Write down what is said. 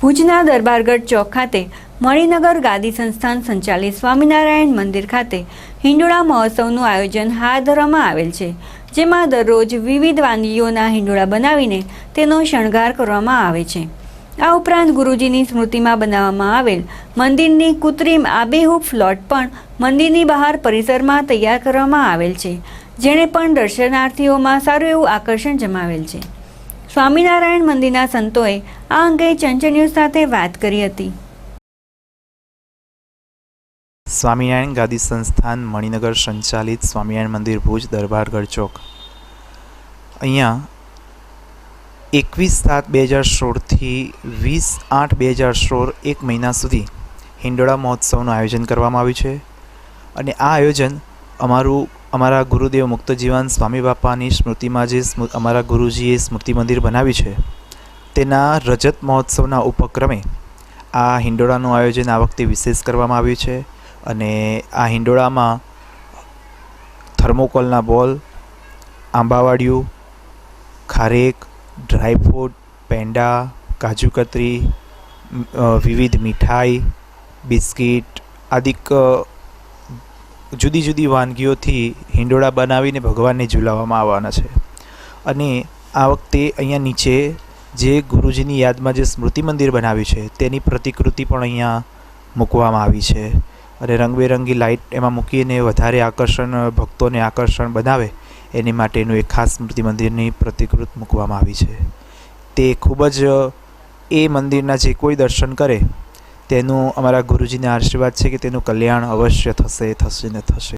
ભુજના દરબારગઢ ચોક ખાતે મણિનગર ગાદી સંસ્થાન સંચાલિત સ્વામિનારાયણ મંદિર ખાતે હિંડોળા મહોત્સવનું આયોજન હાથ ધરવામાં આવેલ છે, જેમાં દરરોજ વિવિધ વાનગીઓના હિંડોળા બનાવીને તેનો શણગાર કરવામાં આવે છે। આ ઉપરાંત ગુરુજીની સ્મૃતિમાં બનાવવામાં આવેલ મંદિરની કૃત્રિમ આબેહૂબ ફ્લોટ પણ મંદિરની બહાર પરિસરમાં તૈયાર કરવામાં આવેલ છે, જેણે પણ દર્શનાર્થીઓમાં સારું એવું આકર્ષણ જમાવેલ છે। સ્વામિનારાયણ મંદિરના સંતોએ આ અંગે ચંચળ ન્યૂઝ સાથે વાત કરી હતી। સ્વામિનારાયણ ગાદી સંસ્થાન મણિનગર સંચાલિત સ્વામિનારાયણ મંદિર ભુજ દરબારગઢ ચોક અહીંયા 21/7/2016 થી 20/8/2016 એક મહિના સુધી હિંડોળા મહોત્સવનું આયોજન કરવામાં આવ્યું છે અને આ આયોજન અમારા ગુરુદેવ મુક્તજીવન સ્વામી બાપાની સ્મૃતિમાં જે અમારા ગુરુજીએ સ્મૃતિ મંદિર બનાવ્યું છે તેના રજત મહોત્સવના ઉપક્રમે આ હિંડોળાનું આયોજન આ વખતે વિશેષ કરવામાં આવ્યું છે અને આ હિંડોળામાં થર્મોકોલના બોલ, આંબાવાડિયું, ખારેક, ડ્રાયફ્રૂટ, પેંડા, કાજુ કતરી, વિવિધ મીઠાઈ, બિસ્કિટ આદિ જુદી જુદી વાનગીઓથી હિંડોળા બનાવીને ભગવાનને ઝુલાવવામાં આવવાના છે અને આ વખતે અહીંયા નીચે જે ગુરુજીની યાદમાં જે સ્મૃતિ મંદિર બનાવ્યું છે તેની પ્રતિકૃતિ પણ અહીંયા મૂકવામાં આવી છે અને રંગબેરંગી લાઇટ એમાં મૂકીને વધારે ભક્તોને આકર્ષણ બનાવે એની માટેનું એક ખાસ સ્મૃતિ મંદિરની પ્રતિકૃતિ મૂકવામાં આવી છે। તે ખૂબ જ એ મંદિરના જે કોઈ દર્શન કરે તેનું અમારા ગુરુજીના આશીર્વાદ છે કે તેનું કલ્યાણ અવશ્ય થશે ને થશે।